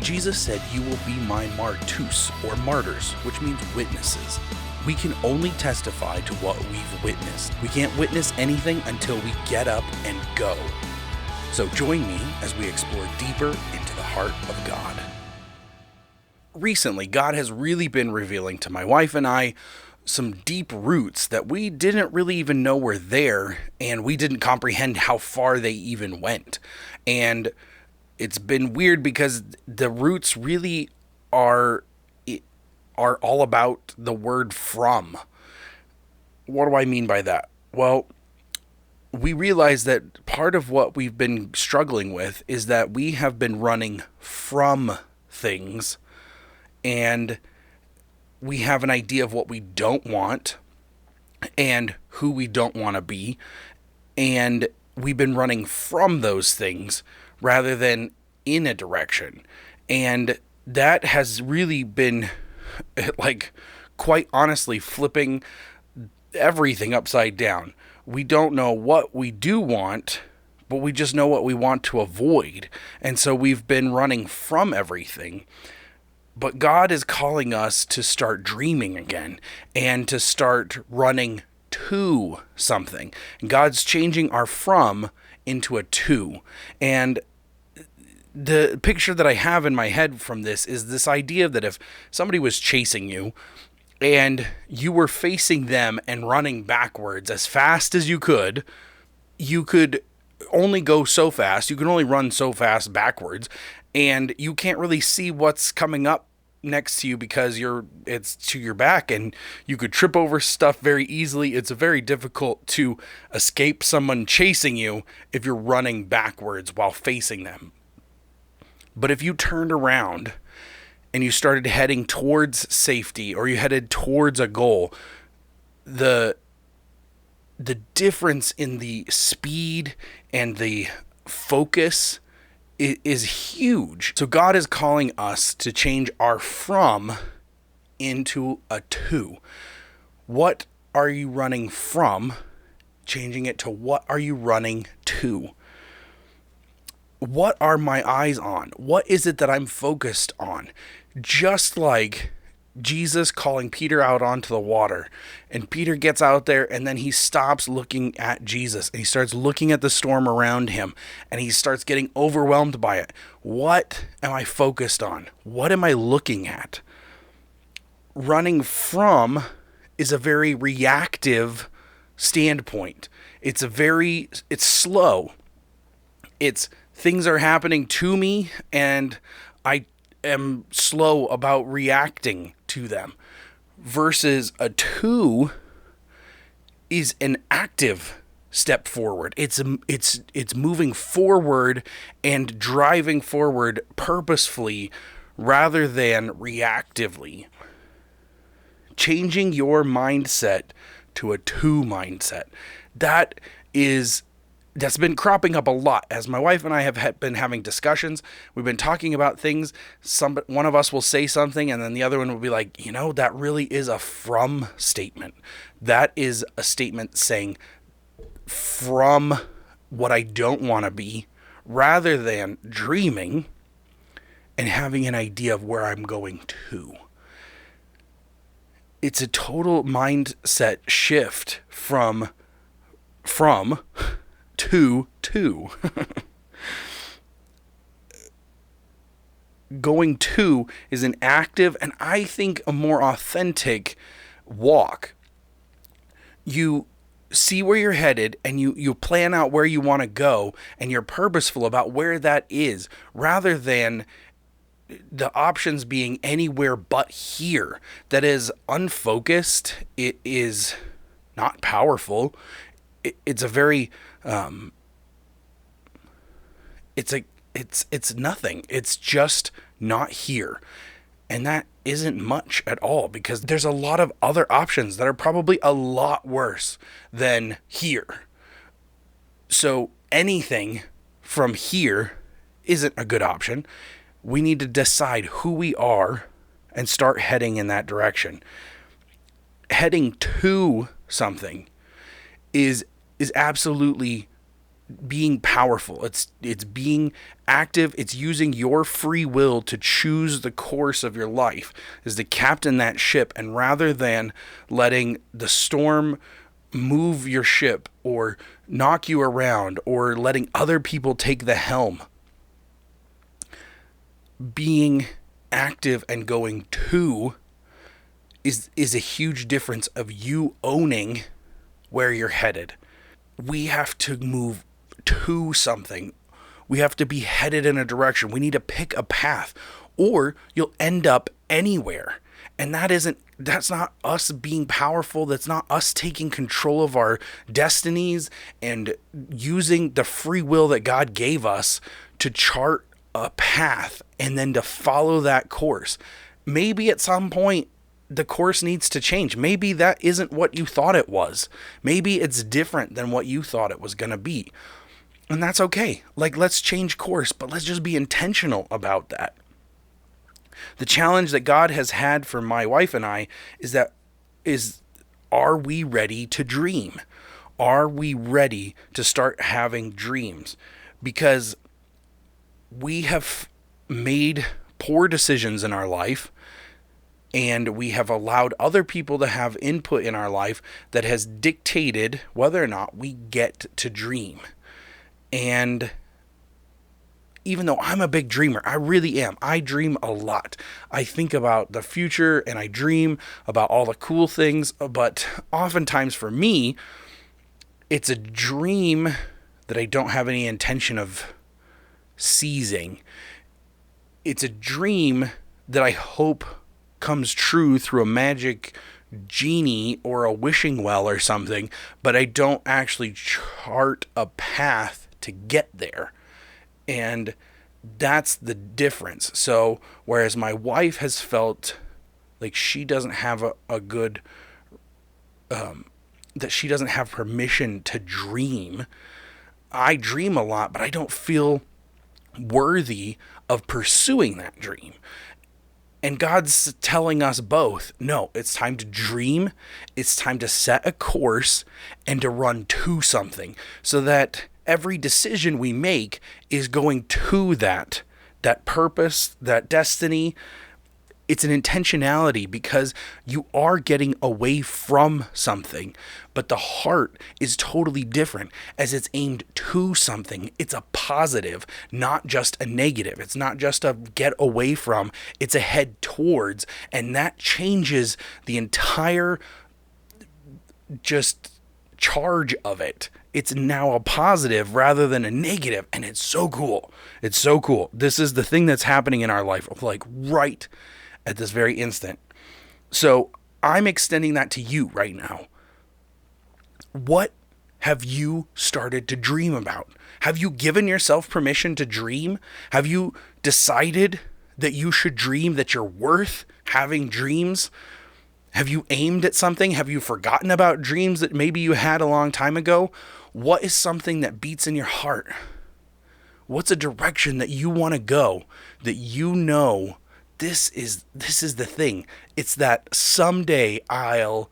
Jesus said, "You will be my martus," or martyrs, which means witnesses. We can only testify to what we've witnessed. We can't witness anything until we get up and go. So join me as we explore deeper into the heart of God. Recently, God has really been revealing to my wife and I some deep roots that we didn't really even know were there, and we didn't comprehend how far they even went. And it's been weird because the roots really are all about the word from. What do I mean by that? Well, we realize that part of what we've been struggling with is that we have been running from things, and we have an idea of what we don't want and who we don't want to be, and we've been running from those things rather than in a direction. And that has really been, like, quite honestly, flipping everything upside down. We don't know what we do want, but we just know what we want to avoid. And so we've been running from everything. But God is calling us to start dreaming again and to start running to something. God's changing our from into a to. And the picture that I have in my head from this is this idea that if somebody was chasing you and you were facing them and running backwards as fast as you could only go so fast. You can only run so fast backwards, and you can't really see what's coming up next to you because it's to your back, and you could trip over stuff very easily. It's very difficult to escape someone chasing you if you're running backwards while facing them. But if you turned around and you started heading towards safety, or you headed towards a goal, the difference in the speed and the focus is huge. So God is calling us to change our from into a to. What are you running from? Changing it to what are you running to? What are my eyes on? What is it that I'm focused on? Just like Jesus calling Peter out onto the water, and Peter gets out there, and then he stops looking at Jesus, and he starts looking at the storm around him, and he starts getting overwhelmed by it. What am I focused on? What am I looking at? Running from is a very reactive standpoint. It's slow. It's things are happening to me, and I am slow about reacting to them, versus a to is an active step forward. It's moving forward and driving forward purposefully rather than reactively. Changing your mindset to a to mindset. That's been cropping up a lot as my wife and I have been having discussions. We've been talking about things. One of us will say something, and then the other one will be like, that really is a from statement. That is a statement saying from what I don't want to be, rather than dreaming and having an idea of where I'm going to. It's a total mindset shift from to. Going to is an active, and I think a more authentic walk. You see where you're headed, and you plan out where you want to go, and you're purposeful about where that is, rather than the options being anywhere but here. That is unfocused. It is not powerful. It's a very it's nothing. It's just not here. And that isn't much at all, because there's a lot of other options that are probably a lot worse than here. So anything from here isn't a good option. We need to decide who we are and start heading in that direction. Heading to something is absolutely being powerful. It's being active. It's using your free will to choose the course of your life, is to captain that ship, and rather than letting the storm move your ship or knock you around or letting other people take the helm, being active and going to is a huge difference of you owning where you're headed. We have to move to something. We have to be headed in a direction. We need to pick a path, or you'll end up anywhere. And that's not us being powerful. That's not us taking control of our destinies and using the free will that God gave us to chart a path and then to follow that course. Maybe at some point the course needs to change. Maybe that isn't what you thought it was. Maybe it's different than what you thought it was going to be. And that's okay. Like, let's change course, but let's just be intentional about that. The challenge that God has had for my wife and I is are we ready to dream? Are we ready to start having dreams? Because we have made poor decisions in our life, and we have allowed other people to have input in our life that has dictated whether or not we get to dream. And even though I'm a big dreamer, I really am. I dream a lot. I think about the future and I dream about all the cool things. But oftentimes for me, it's a dream that I don't have any intention of seizing. It's a dream that I hope comes true through a magic genie or a wishing well or something, but I don't actually chart a path to get there. And that's the difference. So whereas my wife has felt like she doesn't have a good that she doesn't have permission to dream, I dream a lot, but I don't feel worthy of pursuing that dream. And God's telling us both, no, it's time to dream. It's time to set a course and to run to something, so that every decision we make is going to that purpose, that destiny. It's an intentionality, because you are getting away from something, but the heart is totally different, as it's aimed to something. It's a positive, not just a negative. It's not just a get away from, it's a head towards. And that changes the entire just charge of it. It's now a positive rather than a negative. And it's so cool. It's so cool. This is the thing that's happening in our life, like right at this very instant. So I'm extending that to you right now. What have you started to dream about? Have you given yourself permission to dream? Have you decided that you should dream, that you're worth having dreams? Have you aimed at something? Have you forgotten about dreams that maybe you had a long time ago? What is something that beats in your heart? What's a direction that you want to go, that you know this is the thing? It's that someday I'll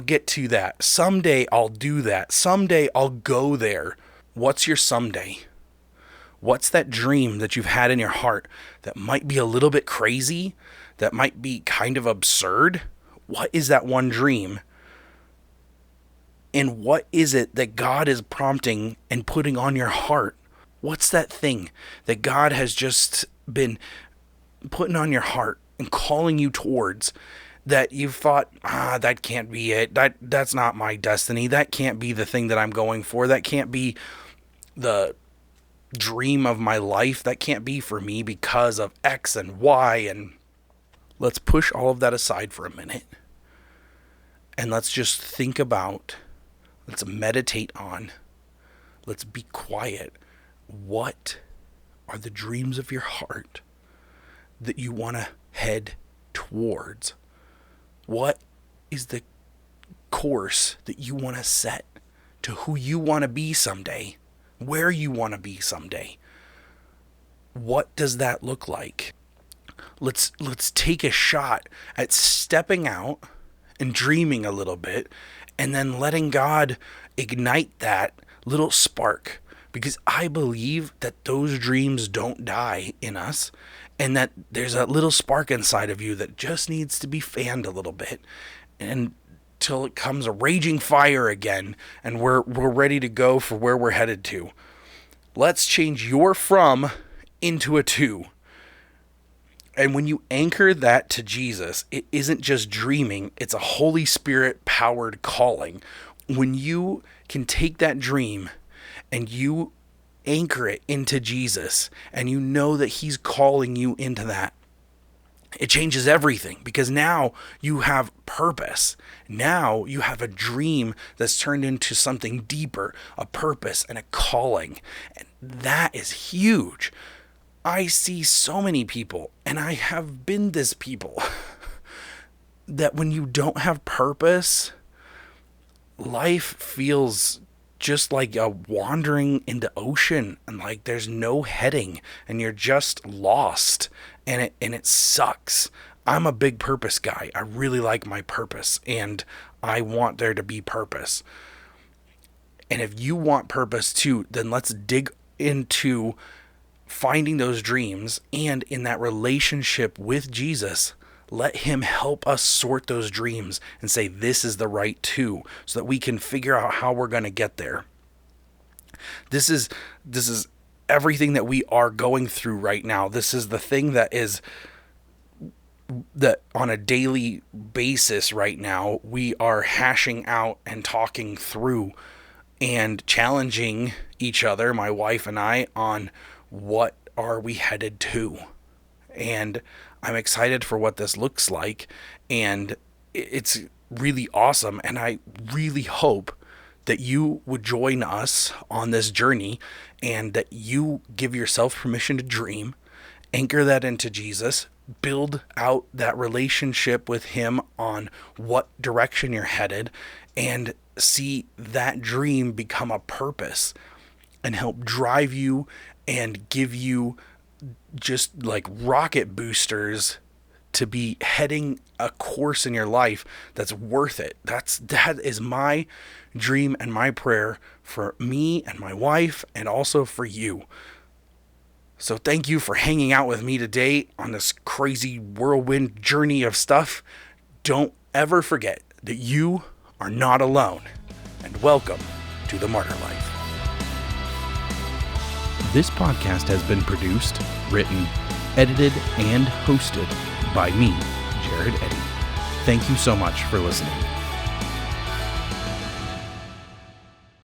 get to that. Someday I'll do that. Someday I'll go there. What's your someday? What's that dream that you've had in your heart that might be a little bit crazy, that might be kind of absurd? What is that one dream? And what is it that God is prompting and putting on your heart? What's that thing that God has just been putting on your heart and calling you towards, that you've thought, that can't be it. That's not my destiny. That can't be the thing that I'm going for. That can't be the dream of my life. That can't be for me because of X and Y. And let's push all of that aside for a minute. And let's just think about, let's meditate on, let's be quiet. What are the dreams of your heart that you want to head towards? What is the course that you want to set to who you want to be someday, where you want to be someday? What does that look like? Let's take a shot at stepping out and dreaming a little bit, and then letting God ignite that, little spark, because I believe that those dreams don't die in us, and that there's a little spark inside of you that just needs to be fanned a little bit until it comes a raging fire again, and we're ready to go for where we're headed to. Let's change your from into a to. And when you anchor that to Jesus, it isn't just dreaming, it's a Holy Spirit powered calling. When you can take that dream and you anchor it into Jesus, and you know that he's calling you into that, it changes everything, because now you have purpose. Now you have a dream that's turned into something deeper, a purpose and a calling. And that is huge. I see so many people, and I have been this people, that when you don't have purpose, life feels just like a wandering into ocean, and like there's no heading, and you're just lost, and it sucks. I'm a big purpose guy. I really like my purpose, and I want there to be purpose. And if you want purpose too, then let's dig into finding those dreams, and in that relationship with Jesus, let him help us sort those dreams and say, this is the right to, so that we can figure out how we're going to get there. This is everything that we are going through right now. This is the thing that on a daily basis right now, we are hashing out and talking through and challenging each other, my wife and I, on what are we headed to. And I'm excited for what this looks like, and it's really awesome. And I really hope that you would join us on this journey, and that you give yourself permission to dream, anchor that into Jesus, build out that relationship with him on what direction you're headed, and see that dream become a purpose and help drive you and give you just like rocket boosters to be heading a course in your life that's worth it. That is my dream and my prayer for me and my wife, and also for you. So thank you for hanging out with me today on this crazy whirlwind journey of stuff. Don't ever forget that you are not alone, and welcome to the Martyr Life. This podcast has been produced, written, edited, and hosted by me, Jared Eddy. Thank you so much for listening.